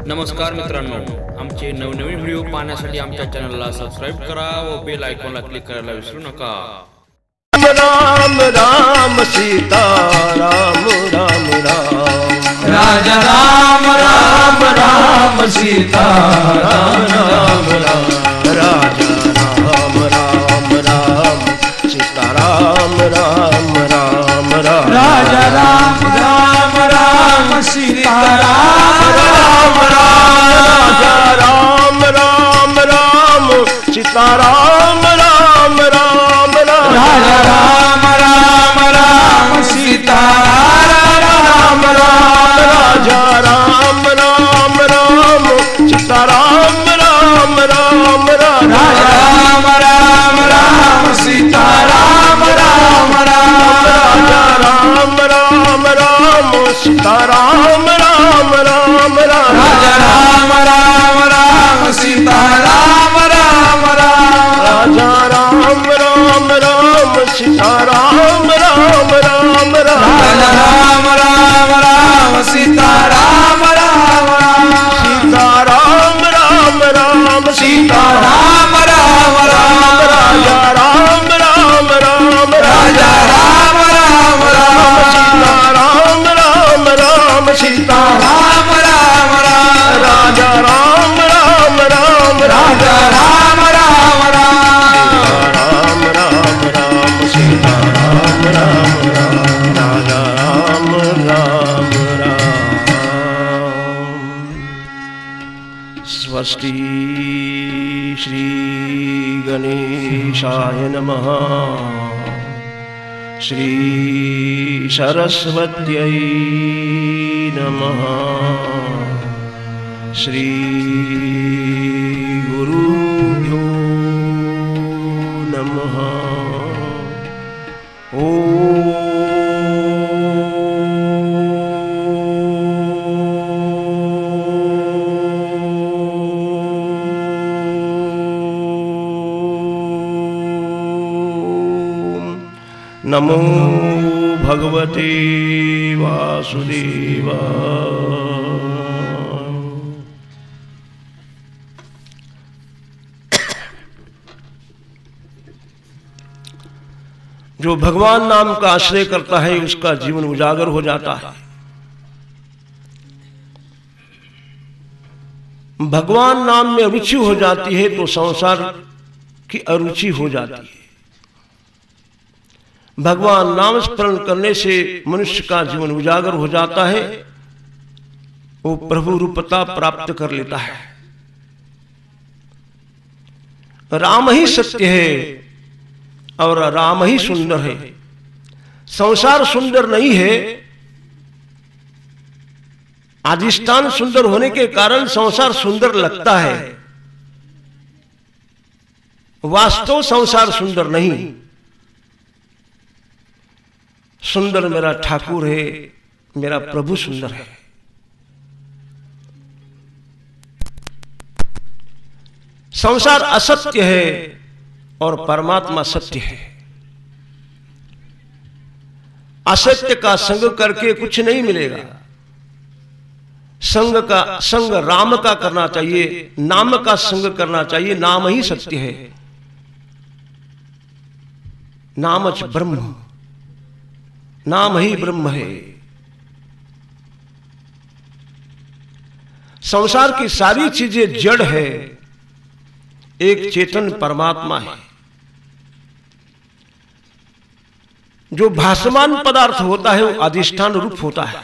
नमस्कार मित्रांनो, आमचे नवनवीन व्हिडिओ पाहण्यासाठी आमच्या चॅनलला सबस्क्राइब करा व बेल आयकॉनला क्लिक करायला विसरू नका। राम राम सीता राम राम राम राजा राम राम राम सीता राम राम राम राजा राम राम राम सीता राम राम राम राम राजा राम राम राम सीता राम राम राजा राम राम राम सीता राम राम राम राजा राम राम राम सीता राम राम राजा राम राम राम सीता राम राम राम राजा राम राम राम सीता राम राम राजा राम राम राम सीता राम राम राम राजा राम राम राम सीता राम राम राजा राम राम राम सीता राम राम राम राजा राम राम राम सीता राम राम सीता राम राम राम सीता राम राम राजा राम राम राम राजा राम राम सीता राम राम राम सीता राम राम राजा राम राम राम राजा राम राम राम राम राम सीता राम राम राजा राम राम राम। स्वस्ति श्री गणेशाय नमः। श्री सरस्वत्यै नमः। श्री गुरुभ्यो नमः। नमो भगवते वासुदेवाय। जो भगवान नाम का आश्रय करता है उसका जीवन उजागर हो जाता है। भगवान नाम में रुचि हो जाती है तो संसार की अरुचि हो जाती है। भगवान नाम स्मरण करने से मनुष्य का जीवन उजागर हो जाता है, वो प्रभु रूपता प्राप्त कर लेता है। राम ही सत्य है और राम ही सुंदर है। संसार सुंदर नहीं है, अधिष्ठान सुंदर होने के कारण संसार सुंदर लगता है। वास्तव संसार सुंदर नहीं। सुंदर मेरा ठाकुर है, मेरा प्रभु सुंदर है। संसार असत्य है और परमात्मा सत्य है। असत्य का संग करके कुछ नहीं मिलेगा। संग राम का करना चाहिए, नाम का संग करना चाहिए। नाम ही सत्य है। नामच ब्रह्म, नाम ही ब्रह्म है। संसार की सारी चीजें जड़ है, एक चेतन परमात्मा है। जो भासमान पदार्थ होता है वो अधिष्ठान रूप होता है।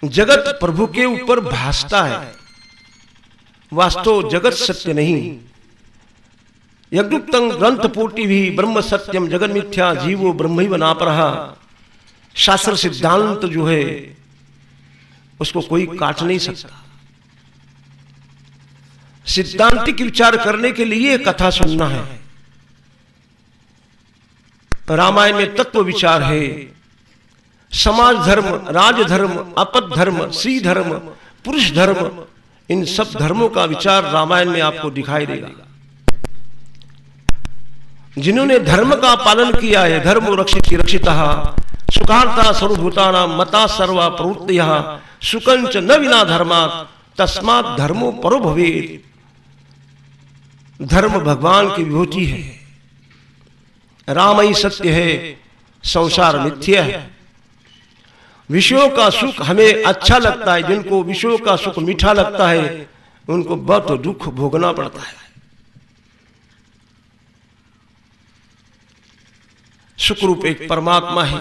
जगत प्रभु के ऊपर भासता है, वास्तव जगत सत्य नहीं। यज्ञुक्तं ग्रंथपूर्ति भी ब्रह्म सत्यम जगन मिथ्या जीवो ब्रह्मैव नापरः। शास्त्र सिद्धांत जो है उसको कोई काट नहीं सकता। सिद्धांतिक विचार करने के लिए कथा सुनना है। रामायण में तत्व विचार है। समाज धर्म, राजधर्म, अपद धर्म, स्त्री धर्म, पुरुष धर्म, इन सब धर्मों का विचार रामायण में आपको दिखाई देगा। जिन्होंने धर्म का पालन किया है, धर्म रक्षित रक्षितः सुखार्था सर्वभूतानां मता सर्वा प्रवृत्तयः सुकंच न विना धर्मात् तस्मात् धर्मो परो भवेत्। धर्म भगवान की विभूति है, राम ही सत्य है, संसार मिथ्या है। विषयों का सुख हमें अच्छा लगता है, जिनको विषयों का सुख मीठा लगता है उनको बहुत दुख भोगना पड़ता है। सुख रूप एक परमात्मा है।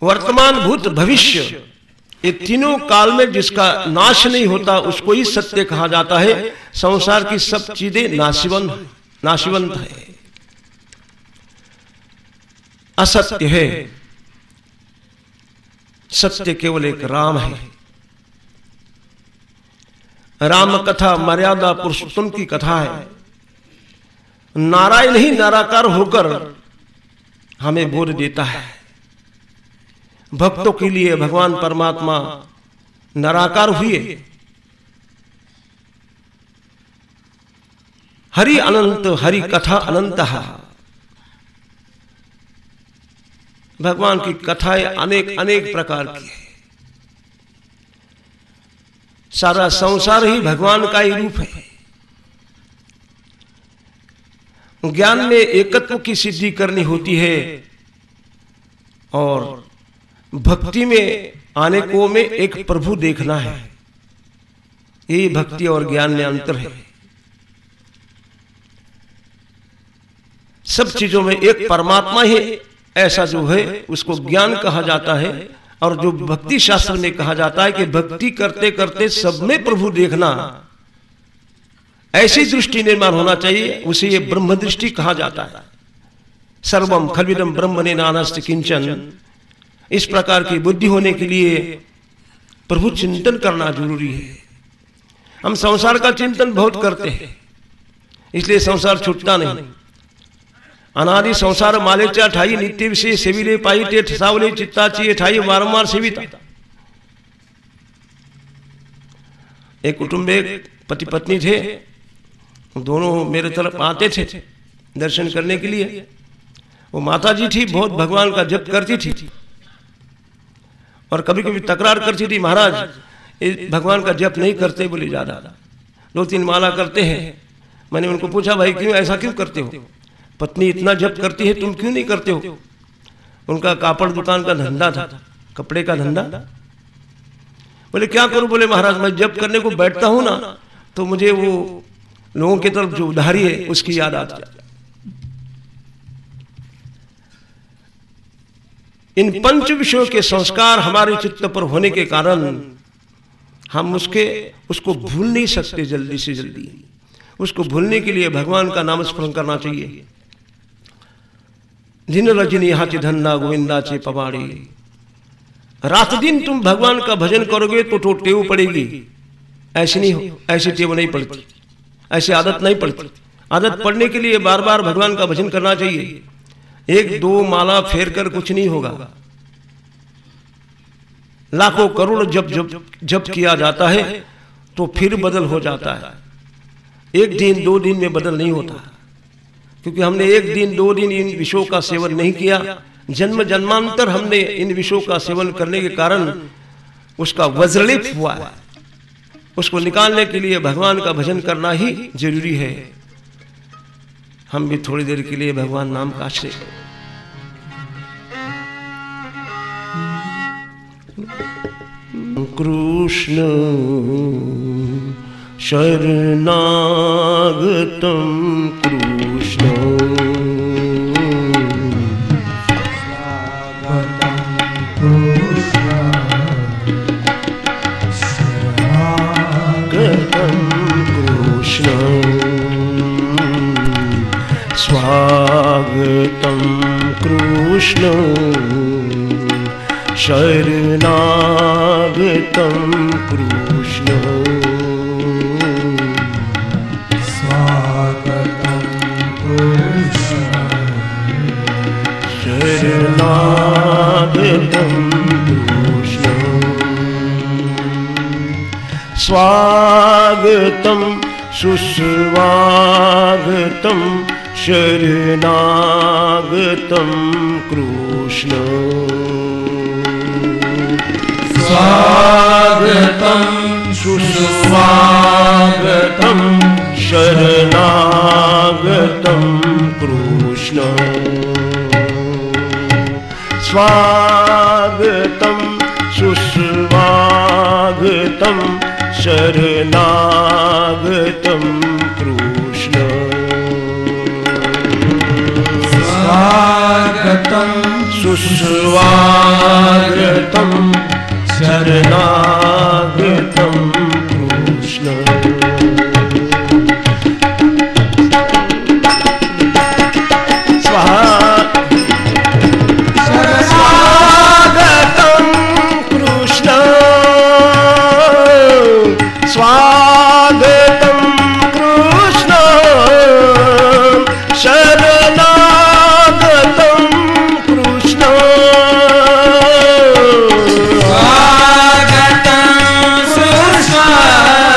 वर्तमान भूत भविष्य ये तीनों काल में जिसका नाश नहीं होता उसको ही सत्य कहा जाता है। संसार की सब चीजें नाशिवंत है, असत्य है। सत्य केवल एक राम है। राम कथा मर्यादा पुरुषोत्तम की कथा है। नारायण ही निराकार होकर हमें बोध देता है। भक्तों के लिए भगवान परमात्मा निराकार हुए। हरि अनंत, हरि कथा अनंत। भगवान की कथाएं अनेक अनेक प्रकार की है। सारा संसार ही भगवान का ही रूप है। ज्ञान में एकत्व की सिद्धि करनी होती है और भक्ति में आने को में एक प्रभु देखना है। यही भक्ति और ज्ञान में अंतर है। सब चीजों में एक परमात्मा ही ऐसा जो है उसको ज्ञान कहा जाता है, और जो भक्ति शास्त्र में कहा जाता है कि भक्ति करते करते सब में प्रभु देखना, ऐसी दृष्टि निर्माण होना चाहिए। उसे ये ब्रह्म दृष्टि कहा जाता है। सर्वम खल्विदम ब्रह्मणे नानास्ति किंचन। इस प्रकार की बुद्धि होने के लिए प्रभु चिंतन करना जरूरी है। हम संसार का चिंतन बहुत करते हैं, इसलिए संसार छूटता नहीं। अनादि संसार माले चा ठाई नित्य विषय सेविले पाई टे ठसावले चित्ता चाहिए ठाई वारंवार सेविता। एक कुटुंब में पति पत्नी थे, दोनों मेरे तरफ आते थे दर्शन करने के लिए। वो माता जी थी, बहुत भगवान का जप करती थी और कभी कभी तकरार करती थी, महाराज भगवान का जप नहीं करते बोले, ज्यादा 2-3 माला करते हैं। मैंने उनको पूछा, भाई क्यों ऐसा क्यों करते हो? पत्नी इतना जप करती है, तुम क्यों नहीं करते हो? उनका कापड़ दुकान का धंधा था, कपड़े का धंधा। बोले क्या करूं? बोले महाराज मैं जप करने को बैठता हूं ना तो मुझे वो लोगों की तरफ जो उधारी है उसकी याद आती है। इन पंच विषयों के संस्कार हमारे चित्त पर होने के कारण हम उसको भूल नहीं सकते जल्दी से जल्दी। उसको भूलने के लिए भगवान का नाम स्मरण करना चाहिए। दिन रजनी हाथी धन्ना गोविंदा चे पवाड़ी। रात दिन तुम भगवान का भजन करोगे तो टेव पड़ेगी। ऐसी नहीं हो, ऐसी टेव नहीं पड़ती, ऐसी आदत नहीं पड़ती। आदत पड़ने के लिए बार बार भगवान का भजन करना चाहिए। 1-2 माला फेर कर कुछ नहीं होगा। लाखों करोड़ जप किया जाता है तो फिर बदल हो जाता है। 1 दिन 2 दिन में बदल नहीं होता, क्योंकि हमने 1 दिन 2 दिन इन विषयों का सेवन नहीं किया। जन्म जन्मांतर हमने इन विषयों का सेवन करने के कारण उसका वज्रलेप हुआ है। उसको निकालने के लिए भगवान का भजन करना ही जरूरी है। हम भी थोड़ी देर के लिए भगवान नाम का आश्रय करें। कृष्ण शरणागतं कृष्ण स्वागतं कृष्ण शरणागतं कृष्ण स्वागतं कृष्ण शरणागतं कृष्ण स्वागतं सुस्वागतं शरणागतं कृष्ण स्वागतम सुस्वागतम शरणागतम कृष्ण स्वागतम सुस्वागतम शरणागतम कृष्ण स्वागतम सुस्वागतम शरणागतम कृष्ण स्वागतम कृष्ण स्वागतम कृष्ण शरणागतम कृष्ण स्वागतम सुस्वागतम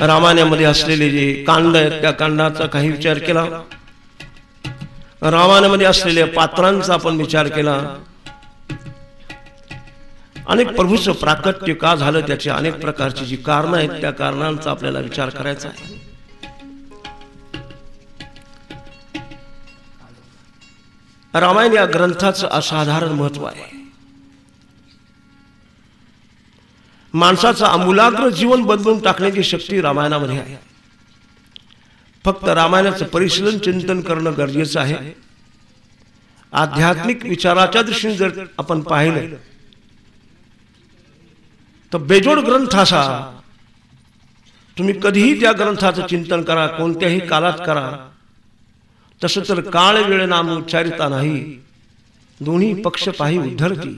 रामायणामध्ये असलेले जे कांड आहेत त्या कांडाचा काही विचार केला, रामायणामध्ये असलेल्या पात्रांचा आपण विचार केला आणि प्रभूचं प्राकट्य का झालं त्याची अनेक प्रकारची जी कारणं आहेत त्या कारणांचा आपल्याला विचार करायचा आहे. रामायण या ग्रंथाचं असाधारण महत्व आहे. माणसाचं आमूलाग्र जीवन बदलून टाकण्याची शक्ती रामायणामध्ये आहे. फक्त रामायणाचं परिशीलन चिंतन करणं गरजेचं आहे. आध्यात्मिक विचाराच्या दृष्टीने जर आपण पाहिलं तर बेजोड ग्रंथ असा, तुम्ही कधीही त्या ग्रंथाचं चिंतन करा, कोणत्याही काळात करा. तसं तर काळ वेळ नाम उच्चारिता नाही, दोन्ही पक्ष पाही उद्धरती.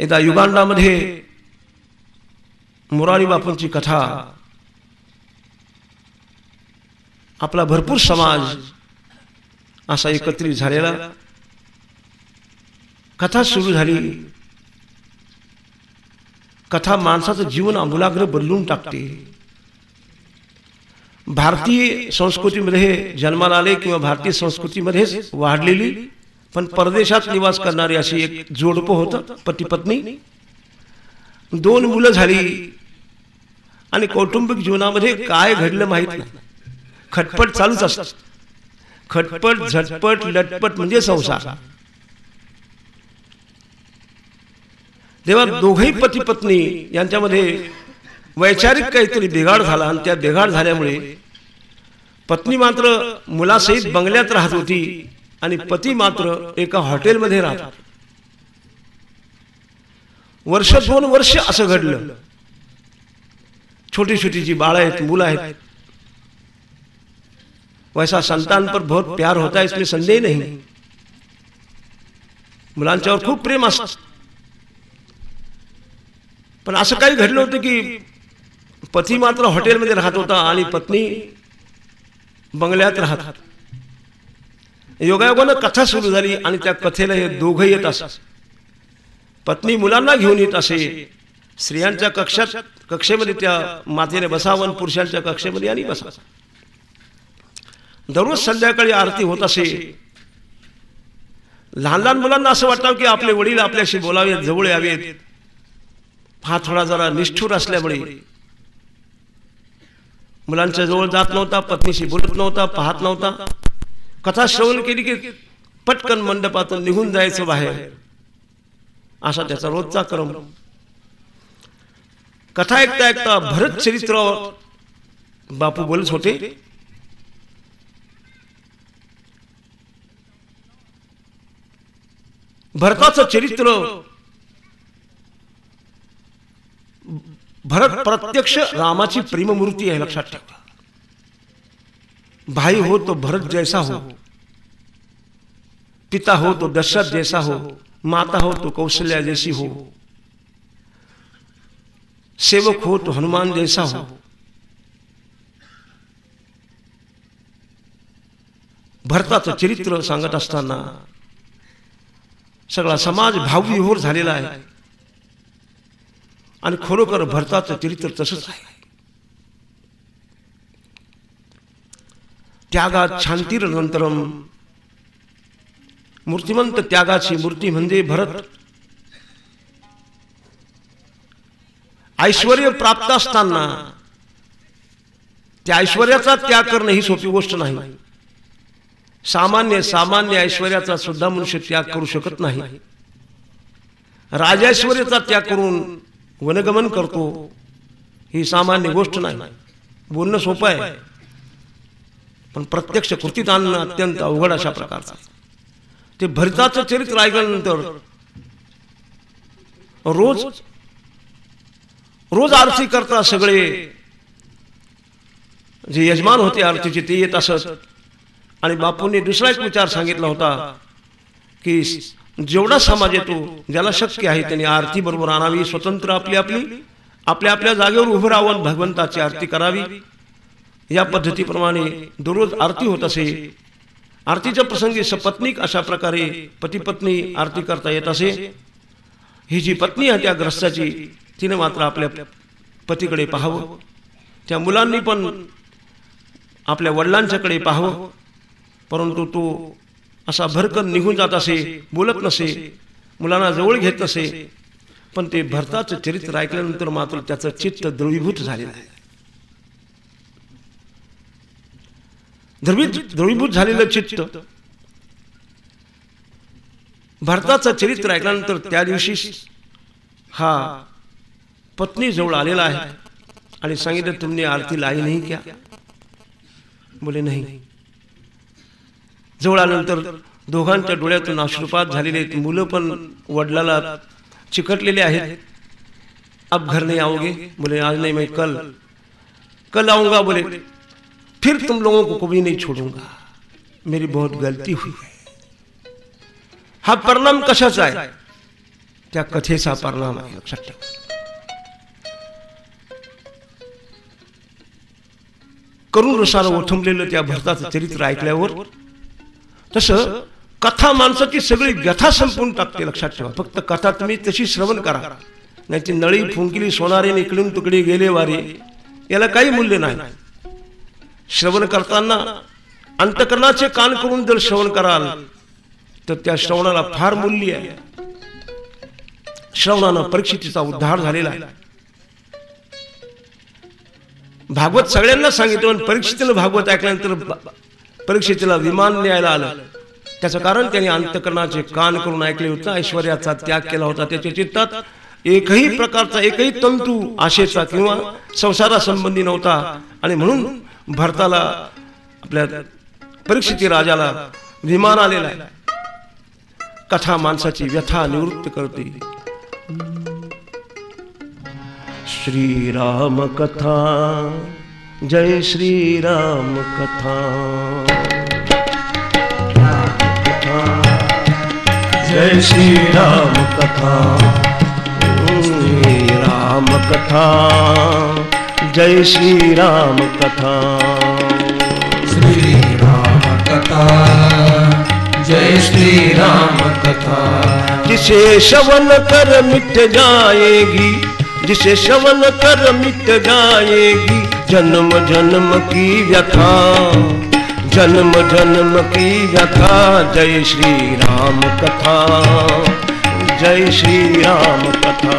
एकदा युगांडामध्ये मोरारी बापूंची कथा, आपला भरपूर समाज असा एकत्रित झालेला, कथा सुरू झाली. कथा माणसाचं जीवन आमूलाग्र बदलून टाकते. भारतीय संस्कृतीमध्ये जन्माला आले किंवा भारतीय संस्कृतीमध्येच वाढलेली पण परदेशात निवास करणारी अशी एक जोडपं होतं, पती पत्नी. 2 मुलं झाली आणि कौटुंबिक जीवनामध्ये काय घडलं माहित नाही. खटपट चालूच असत. खटपट झटपट लटपट म्हणजे संसार. तेव्हा दोघही पती पत्नी यांच्यामध्ये वैचारिक काहीतरी बिघाड झाला आणि त्या बिघाड झाल्यामुळे पत्नी मात्र मुलासहित बंगल्यात राहत होती आणि पती मात्र एका हॉटेलमध्ये राहतात. वर्ष 2 वर्ष असं घडलं. छोटी छोटी जी बाळ आहेत, मुलं आहेत. वैसा संतान पर बहुत प्यार होता है, इसमें संदेह नहीं. मुलांच्यावर खूप प्रेम असतं. पण असं काही घडलं होतं की पती मात्र हॉटेलमध्ये राहत होता आणि पत्नी बंगल्यात राहतात. योगायोगानं कथा सुरू झाली आणि त्या कथेला हे दोघं येत असत. पत्नी मुलांना घेऊन येत असे. स्त्रियांच्या कक्षेमध्ये त्या मातेने बसावं, पुरुषांच्या कक्षेमध्ये आणि बसा. दररोज संध्याकाळी आरती होत असे. लहान लहान मुलांना असं वाटतं की आपले वडील आपल्याशी बोलावेत, जवळ यावेत. हा थोडा जरा निष्ठुर असल्यामुळे मुलांच्या जवळ जात नव्हता, पत्नीशी बोलत नव्हता, पाहत नव्हता. कथा श्रवण केली की पटकन मंडपातून निघून जायचं बाहेर, असा त्याचा रोजचा क्रम. कथा ऐकता ऐकता भरत चरित्रावर बापू बोलत होते. भरताचं चरित्र, भरत प्रत्यक्ष रामाची प्रेममूर्ती आहे, लक्षात ठेवा. भाई हो तो भरत जैसा हो, पिता हो तो दशरथ जैसा हो, माता हो तो कौशल्या जैसी हो, सेवक हो तो हनुमान जैसा हो. भरताचं चरित्र सांगत असताना सगळा समाज भावविभोर झालेला आहे आणि खरोखर भरताचं चरित्र तसंच आहे. त्यागात शांतिरनंतरम, मूर्तिमंत त्यागाची मूर्ती म्हणजे भरत. ऐश्वर्य प्राप्त असताना त्या ऐश्वर्याचा त्याग करणं ही सोपी गोष्ट नाही. सामान्य ऐश्वर्याचा सुद्धा मनुष्य त्याग करू शकत नाही. राजैश्वर्याचा त्याग करून वनगमन करतो ही सामान्य गोष्ट नाही. बोलणं सोपं आहे पण प्रत्यक्ष कृतीत आणणं अत्यंत अवघड अशा प्रकारचं. ते भरताचं चरित्र ऐकल्यानंतर रोज आरती करता सगळे जे यजमान होते आरतीचे ते येत असत. आणि बापूंनी दुसरा एक विचार सांगितला होता की जेवढा समाज येतो ज्याला शक्य आहे त्यांनी आरती बरोबर आणावी. स्वतंत्र आपल्या जागेवर उभं राहून भगवंताची आरती करावी. या पद्धतीप्रमाणे दररोज आरती होत असे. आरतीच्या प्रसंगी सपत्नीक अशा प्रकारे पती पत्नी आरती करता येत असे. ही जी पत्नी आहे त्या ग्रस्ताची तिने मात्र आपल्या पतीकडे पाहावं, त्या मुलांनी पण आपल्या वडिलांच्याकडे पाहावं, परंतु तो असा भरकन निघून जात असे, बोलत नसे, मुलांना जवळ घेत नसे. पण ते भरताचं चरित्र ऐकल्यानंतर मात्र त्याचं चित्त द्रवीभूत झालेलं आहे. द्रवीभूत झालेलं चित्त भरताचं चरित्र ऐकल्यानंतर त्या दिवशी हा पत्नी जवळ आलेला आहे आणि सांगितलं, तुमने आरती लाई नहीं क्या? बोले नाही. जवळ आल्यानंतर दोघांच्या डोळ्यातून अश्रुपात झालेले, मुलं पण वडिलाला चिकटलेले आहेत. अब घर नहीं आओगे? बोले आज नहीं, मैं कल आऊंगा. बोले फिर तुम लोगों को कभी नहीं छोड़ूंगा, मेरी बहुत गलती हुई है. हा परिणाम कशाचा आहे? त्या कथेचा परिणाम आहे, लक्षात ठेवा. करुण रसानं ओथंबलेलं त्या भरताचं चरित्र ऐकल्यावर तसं कथा माणसाची सगळी व्यथा संपून टाकते, लक्षात ठेवा. फक्त कथा तुम्ही तशी श्रवण करा, नाही ती नळी फुंकली सोनारे इकडून तुकडे गेले वारे, याला काही मूल्य नाही. श्रवण करताना अंतकरणाचे कान करून जर श्रवण कराल तर त्या श्रवणाला फार मूल्य आहे. श्रवणानं परीक्षितीचा उद्धार झालेला आहे. भागवत सगळ्यांना सांगितलं, पण परीक्षितीला भागवत ऐकल्यानंतर परीक्षितीला विमान न्यायला आलं. त्याचं कारण त्याने अंतकरणाचे कान करून ऐकले होते, ऐश्वर्याचा त्याग केला होता. त्याच्या चित्तात एकही प्रकारचा एकही तंतू आशेचा किंवा संसारासंबंधी नव्हता. आणि म्हणून भरताला आपल्या परीक्षिती राजाला विमान आलेला आहे. कथा माणसाची व्यथा निवृत्त करते. श्रीराम कथा, जय श्रीराम कथा, जय श्रीराम कथा, राम कथा, जय श्रीराम कथा, श्रीराम कथा, जय श्रीराम कथा. जिसे श्रवण कर मिट जाएगी, जिसे श्रवण कर मिट जाएगी जन्म जन्म की व्यथा, जन्म जन्म की व्यथा. जय श्री राम कथा, जय श्री राम कथा,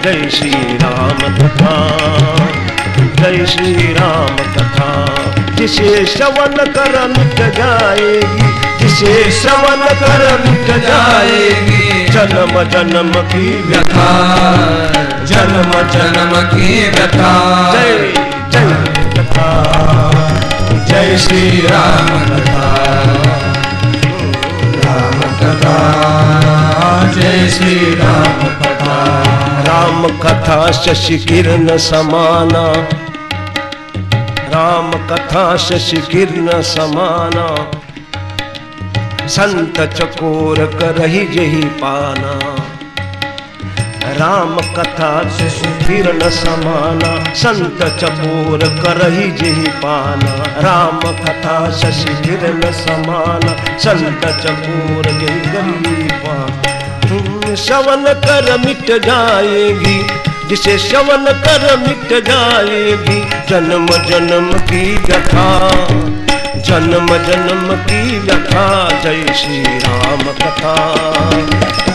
जय श्री राम कथा, जय श्री राम कथा. जिसे श्रवण कर मिट जाएगी, जिसे श्रवण कर मिट जाएगी जन्म जन्म की व्यथा, जन्म जन्म की व्यथा. जय जय कथा, जय श्री राम कथा, राम कथा, जय श्री राम कथा. राम कथा शशि किरण समाना, राम कथा शशि किरण समाना. संत चकोर करहि जेहि पाना, राम कथा शशि किरण समाना. संत चकोर करहि जेहि पाना, राम कथा शशि किरण समाना. संत चकोर जेहि करहि पाना. श्रवण कर मिट जाएगी, जिसे श्रवण कर मिट जाएगी जन्म जन्म की व्यथा, जन्म जन्म की व्यथा. जय श्री राम कथा,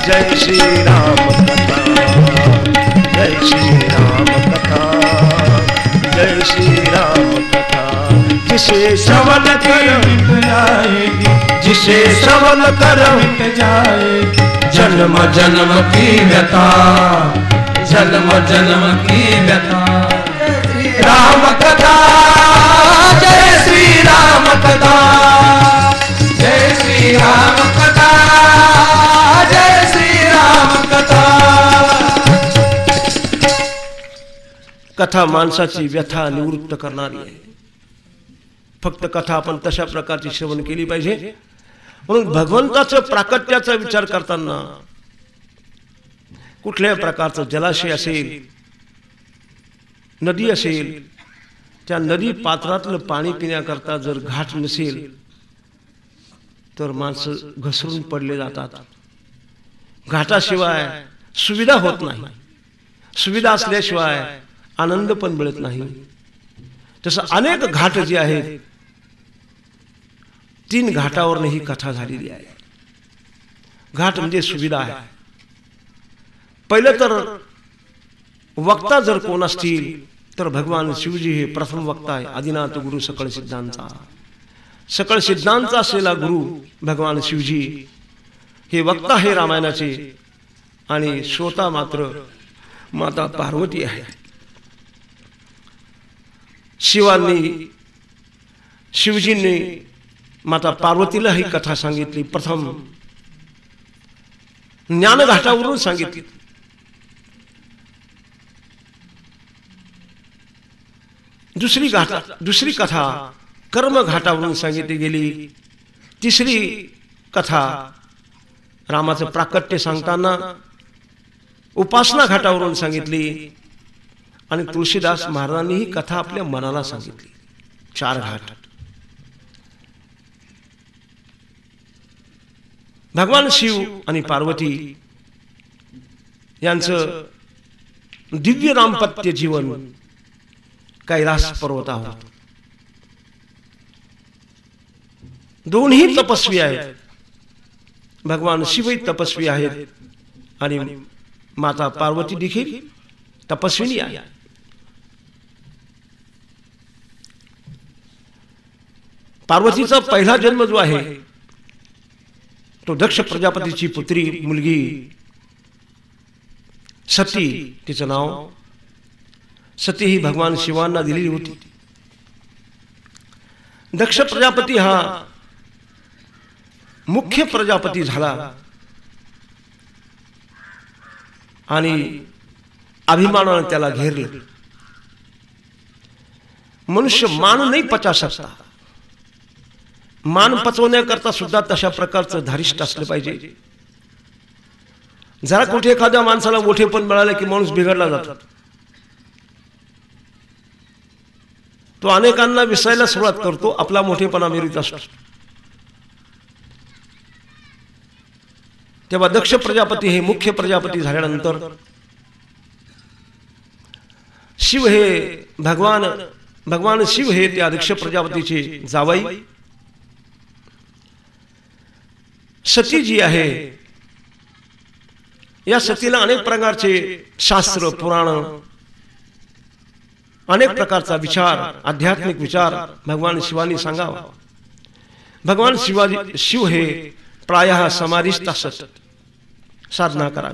जय श्री राम कथा, जय श्री राम कथा, जय श्री राम कथा. जिसे श्रवण कर मिट जाएगी, जिसे श्रवण कर मिट जाएगी जन्म जन्म की व्यथा, जन्म जन्म की व्यथा. राम कथा, जय श्री राम कथा, जय श्री राम कथा, जय श्री राम कथा. कथा माणसाची व्यथा निवृत्त करणारी आहे. फक्त कथा आपण तशा प्रकारची श्रवण केली पाहिजे. म्हणून भगवंताचं प्राकट्याचा विचार करताना कुठल्याही प्रकारचं जलाशय असेल, नदी असेल, त्या नदी पात्रातलं पाणी पिण्याकरता जर घाट नसेल तर माणसं घसरून पडले जातात. घाटाशिवाय सुविधा होत नाही. सुविधा असल्याशिवाय आनंद पण मिळत नाही. तसं अनेक घाट जे आहेत, 3 घाटावरनं ही कथा झालेली आहे. घाट म्हणजे सुविधा आहे. पहिलं तर वक्ता जर कोण असतील तर भगवान शिवजी हे प्रथम वक्ता आहे. आदिनाथ गुरु सकळ सिद्धांचा, सकळ सिद्धांचा असलेला गुरु भगवान शिवजी हे वक्ता आहे रामायणाचे. आणि श्रोता मात्र माता पार्वती आहे. शिवजींनी माता पार्वतीला ही कथा सांगितली. प्रथम ज्ञानघाटावरून सांगितली. दुसरी कथा कर्मघाटावरून सांगितली गेली. तिसरी कथा रामाचं प्राकट्य सांगताना उपासना घाटावरून सांगितली. आणि तुळशीदास महाराजांनी ही कथा आपल्या मनाला सांगितली. 4 घाट. भगवान शिव आणि पार्वती यांचं दिव्य दाम्पत्य जीवन कैलास पर्वतावर. दोन्ही तपस्वी आहेत. भगवान शिवही तपस्वी आहेत आणि माता पार्वती देखील तपस्विनी आहे. पार्वतीचा पहिला जन्म जो आहे तो दक्ष प्रजापतीची पुत्री मुलगी सती, तिचं नाव सती ही भगवान शिवांना दिलेली होती. दक्ष प्रजापती हा मुख्य प्रजापती झाला आणि अभिमानाने त्याला घेरलं. मनुष्य मान नाही पचा शकता. मान पचवण्याकरता सुद्धा तशा प्रकारचं धारिष्ट असलं पाहिजे. जरा कुठे एखाद्या माणसाला मोठेपण मिळाले की माणूस बिघडला जातो. तो अनेकांना विसरायला सुरुवात करतो. आपला मोठेपणा मिळत असतो. तेव्हा दक्ष प्रजापती हे मुख्य प्रजापती झाल्यानंतर शिव हे भगवान शिव हे त्या दक्ष प्रजापतीचे जावई. सती जी आहे या सतीला अनेक प्रकारचे शास्त्र पुराण, अनेक प्रकारचा विचार, आध्यात्मिक विचार भगवान शिवानी सांगावा. भगवान शिव हे प्रायः समाधिस्थ असत. साधना करा.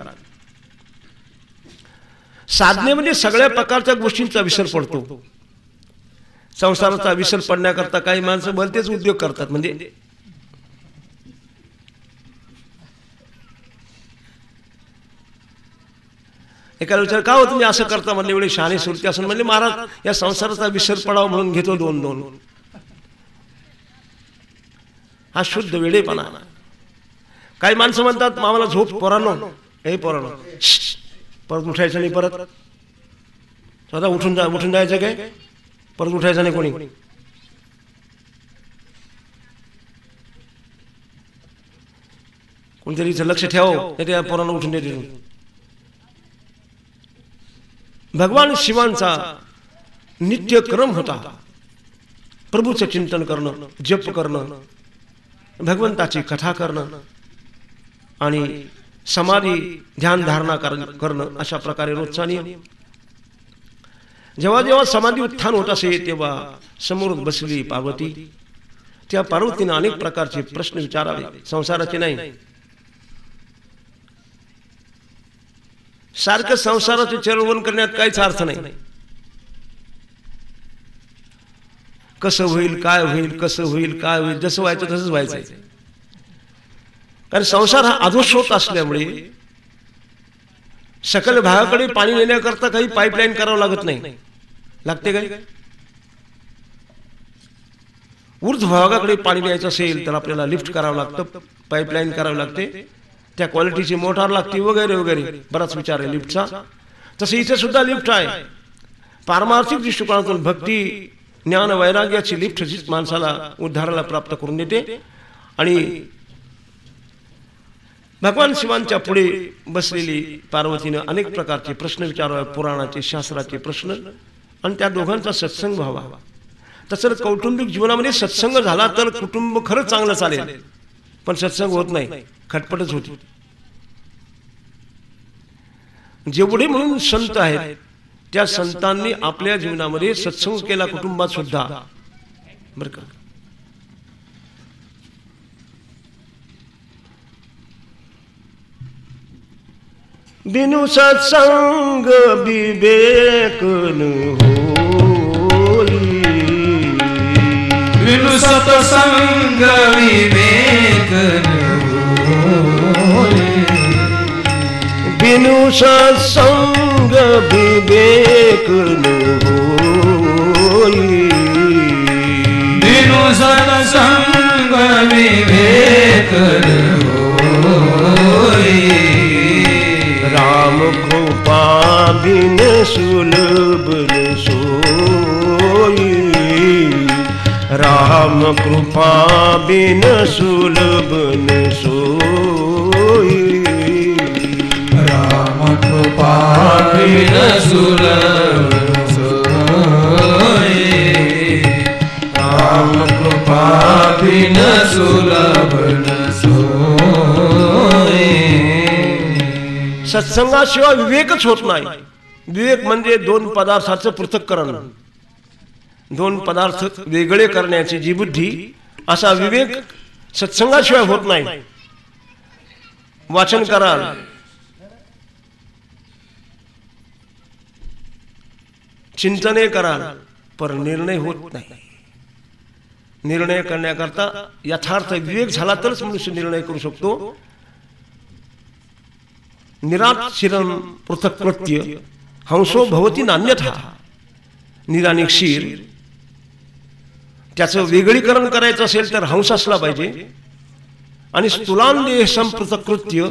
साधनेमध्ये सगळ्या प्रकारच्या गोष्टींचा विसर पडतो. संसाराचा विसर पडण्याकरता काही माणसं भलतेच उद्योग करतात. म्हणजे एकाला विचार का हो तुम्ही असं करता म्हणले, एवढे शहाणे सुरती असून म्हणले महाराज या संसाराचा विसर पडावा म्हणून घेतो 2-2. हा शुद्ध वेडेपणा. काही माणसं म्हणतात आम्हाला झोप पोरांनो, हे पोरांनो परत उठायचं नाही. परत स्वतः उठून जायचं काय, परत उठायचं नाही कोणी. कोणतरी इथं लक्ष ठेव, त्या पोरांना उठून देते. भगवान शिवांचा नित्य क्रम होता. प्रभूचं चिंतन करणं, जप करणं, भगवंताची कथा करणं आणि समाधी ध्यान धारणा करणं, अशा प्रकारे रोजचा नियम. जेव्हा जेव्हा समाधी उत्थान होत असे तेव्हा समोर बसली पार्वती. त्या पार्वतीने अनेक प्रकारचे प्रश्न विचारावे, संसाराचे नाही. सारखं संसाराचे चळवळ करण्यात काहीच अर्थ नाही. कसं होईल, काय होईल, कसं होईल, काय होईल, जसं व्हायचं तसंच व्हायचं. कारण संसार हा अधोस्रोत असल्यामुळे सकल भागाकडे पाणी नेण्याकरता काही पाईपलाईन करावं लागत नाही. लागते काय? ऊर्ध्व भागाकडे पाणी न्यायचं असेल तर आपल्याला लिफ्ट करावं लागतं, पाईपलाईन करावं लागते, त्या क्वालिटीची मोटार लागते वगैरे वगैरे. बराच विचार आहे लिफ्टचा. तसं इथे सुद्धा लिफ्ट आहे. पारमार्थिक दृष्टिकोनातून भक्ती, ज्ञान, वैराग्याची लिफ्ट माणसाला उद्धाराला प्राप्त करून देते. आणि भगवान शिवांच्या पुढे बसलेली पार्वतीनं अनेक प्रकारचे प्रश्न विचारावे, पुराणाचे शास्त्राचे प्रश्न, आणि त्या दोघांचा सत्संग व्हावा. तसं कौटुंबिक जीवनामध्ये सत्संग झाला तर कुटुंब खरंच चांगलं चालेल, पण सत्संग होत नाही, खटपटच होती. जेवढे म्हणून संत आहेत त्या संतांनी आपल्या जीवनामध्ये सत्संग केला कुटुंबात सुद्धा, बरं का. बिनु सत्संग विवेक न होई, बिनु सत्संग विवेक न होई, बिनु सत्संग विवेक न होई, बिनु सत्संग विवेक न होई, राम कृपा बिन सुलभ न सोई, राम कृपा बिन सुलभ न सोई, राम कृपा बिन सुलभ न सोई, राम कृपा बिन सुलभ न सोई. सत्संगाशिवाय विवेकच होत नाही. विवेक म्हणजे दोन पदार्थाचं पृथक्करण, दोन पदार्थ वेगळे करण्याची जी बुद्धी, असा विवेक सत्संगाशिवाय होत नाही. वाचन कराल, चिंतने कराल, पर निर्णय होत नाही. निर्णय करण्याकरता यथार्थ विवेक झाला तरच मनुष्य निर्णय करू शकतो. निराक्षीरम पृथक्कृत्य हंसो भवती नान्यथा, निराने क्षीर, त्याचं वेगळीकरण करायचं असेल तर हंस असला पाहिजे. आणि स्थूलांदेह संपृथक्कृत्य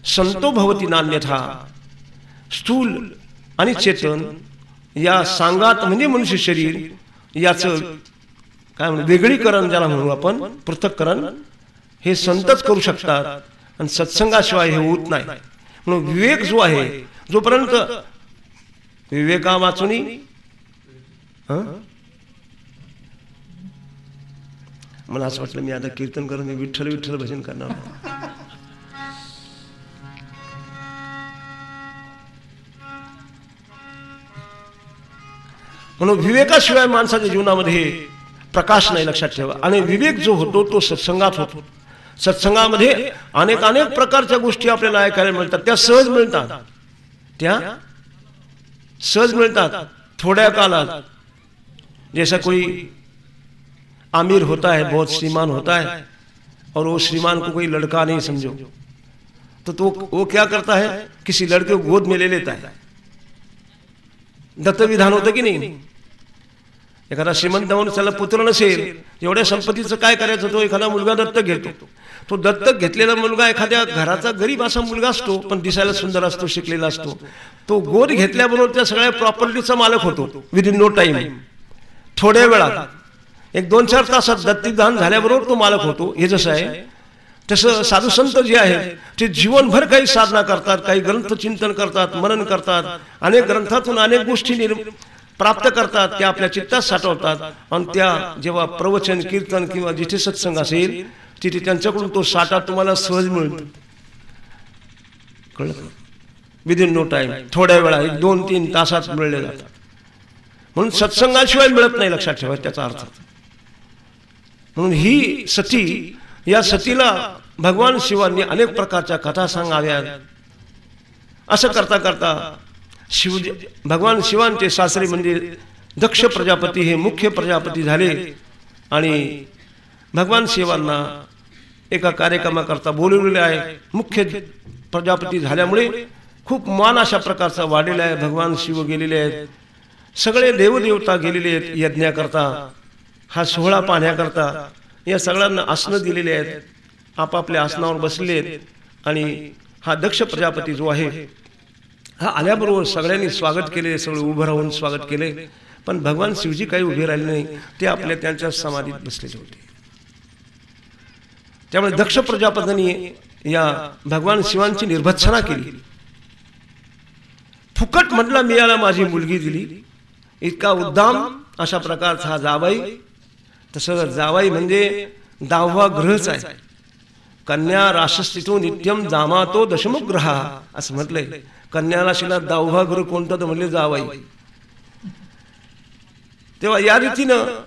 संतो भवती नान्यथा, स्थूल आणि चेतन या सांगात म्हणजे मनुष्य शरीर याचं काय म्हणू वेगळीकरण ज्याला म्हणू आपण पृथक्करण, हे संतच करू शकतात, आणि सत्संगाशिवाय हे होत नाही. म्हणून विवेक जो आहे, जोपर्यंत विवेका वाचुनी मला असं वाटलं मी आता कीर्तन करून विठ्ठल विठ्ठल भजन करणार. म्हणून विवेकाशिवाय माणसाच्या जीवनामध्ये प्रकाश नाही, लक्षात ठेवा. आणि विवेक जो होतो तो सत्संगात होतो. सत्संगामध्ये अनेक अनेक प्रकारच्या गोष्टी आपल्याला ऐकायला मिळतात, त्या सहज मिळतात, त्या सहज मिळतात थोड्या कालात. जैसा कोई आमिर होता है, बहुत श्रीमान होता है, और वो श्रीमान को कोई लड़का नहीं समझो, तो वो क्या करता है, किसी लड़के को गोद में ले लेता है. दत्त विधान होतं की नाही. एखादा श्रीमंत म्हणून त्याला पुत्र नसेल, एवढ्या संपत्तीचं काय करायचं, तो एखादा मुलगा दत्तक घेतो. तो दत्तक घेतलेला मुलगा एखाद्या घराचा गरीब असा मुलगा असतो, पण दिसायला सुंदर असतो, शिकलेला असतो. तो गोद घेतल्याबरोबर त्या सगळ्या प्रॉपर्टीचा मालक होतो विदिन नो टाइम. थोड्या वेळात 1-2-4 तासात दत्तविधान झाल्याबरोबर तो मालक होतो. हे जसं आहे तसं साधू संत जे आहेत ते जीवनभर काही साधना करतात, काही ग्रंथ चिंतन करतात, मनन करतात, अनेक ग्रंथातून अनेक गोष्टी प्राप्त करतात, त्या आपल्या चित्तात साठवतात. आणि त्या जेव्हा प्रवचन कीर्तन किंवा जिथे सत्संग असेल तिथे त्यांच्याकडून तो साठा तुम्हाला सहज मिळतो. कळलं? विदिन नो टाइम, थोड्या वेळा 1-2-3 तासात मिळले जातात. म्हणून सत्संगाशिवाय मिळत नाही, लक्षात ठेवा त्याचा अर्थ. म्हणून ही सती, या सतीला भगवान शिवांनी अनेक प्रकारच्या कथा सांगाव्यात. असं करता करता भगवान शिवांचे सासरे म्हणजे दक्ष प्रजापती हे मुख्य प्रजापती झाले. आणि भगवान शिवांना एका कार्यक्रमाकरता बोलवलेले आहे. मुख्य प्रजापती झाल्यामुळे खूप मान अशा प्रकारचा वाढलेला आहे. भगवान शिव गेलेले आहेत, सगळे देवदेवता गेलेले आहेत यज्ञाकरता, हा सोहळा पाहण्याकरता. या सगळ्यांना आसनं दिलेले आहेत, आपापल्या आसनावर बसलेले आहेत. आणि हा दक्ष प्रजापती जो आहे हा आल्याबरोबर सगळ्यांनी स्वागत केले, सगळे उभं राहून स्वागत केले. पण भगवान शिवजी काही उभे राहिले नाही, ते आपल्या त्यांच्या समाधीत बसलेले होते. त्यामुळे दक्ष प्रजापतींनी या भगवान शिवांची निर्भत्सना केली. फुकट म्हटलं मी याला माझी मुलगी दिली. इतका उद्दाम अशा प्रकारचा हा जावाई. तसं जावाई म्हणजे 10वा ग्रहच आहे. कन्या राशस्थितो नित्यम जामातो दशमुग्रह असं म्हटलंय. कन्या राशीला 10वा ग्रह कोणता तर म्हणले जावाई. तेव्हा या रीतीनं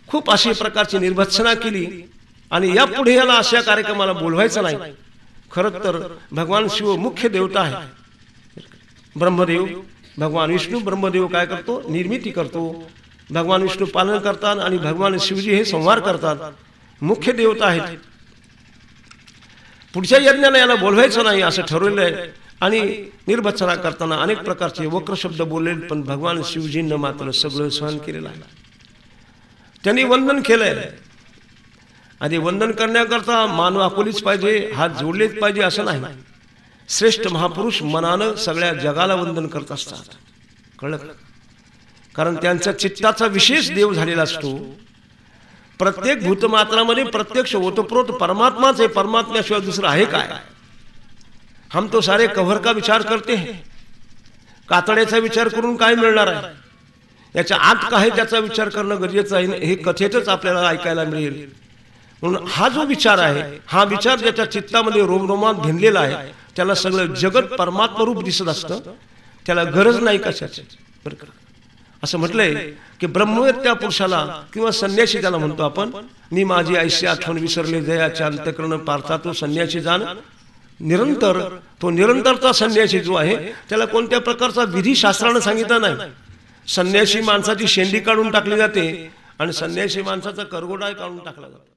खूप अशी प्रकारची निर्भत्सना केली आणि यापुढे याला अशा कार्यक्रमाला बोलवायचं नाही. खरं तर भगवान शिव मुख्य देवता आहे. ब्रह्मदेव भगवान विष्णू ब्रह्मदेव काय करतो निर्मिती करतो. भगवान विष्णू पालन करतात आणि भगवान शिवजी हे संहार करतात. मुख्य देवता आहेत. पुढच्या यज्ञाला याला बोलवायचं नाही असं ठरवलेलं आहे. आणि निर्भत्सना करताना अनेक प्रकारचे वक्र शब्द बोलले पण भगवान शिवजींना मात्र सगळं सहन केलेलं आहे. त्यांनी वंदन केलंय. आणि वंदन करण्याकरता मान वाकवलीच पाहिजे हात जोडलेच पाहिजे असं नाही. श्रेष्ठ महापुरुष मनानं सगळ्या जगाला वंदन करत असतात. कळलं. कारण त्यांच्या चित्ताचा विशेष देव झालेला असतो. प्रत्येक भूतमात्रामध्ये प्रत्यक्ष ओतप्रोत परमात्माच आहे. परमात्म्याशिवाय दुसरं आहे काय. हम तो सारे कव्हर का विचार करते हैं. कातड्याचा विचार करून काय मिळणार आहे. याच्या आत काय त्याचा विचार करणं गरजेचं आहे. हे कथेतच आपल्याला ऐकायला मिळेल. म्हणून हा जो विचार आहे हा विचार ज्याच्या चित्तामध्ये रोमरोमात भिनलेला आहे त्याला सगळं जगत परमात्मा रूप दिसत असतं. त्याला गरज नाही कशाची. असं म्हटलंय की ब्रह्मवेद त्या पुरुषाला किंवा संन्यासी त्याला म्हणतो आपण. मी माझी ऐशी आठवण विसरले जयाच्या अंतःकरण पारता तो संन्यासी जाण निरंतर. तो निरंतरचा संन्यासी जो आहे त्याला कोणत्या प्रकारचा विधी शास्त्रानं सांगितलं नाही. संन्यासी माणसाची शेंडी काढून टाकली जाते आणि संन्यासी माणसाचा करगोडा काढून टाकला जातो.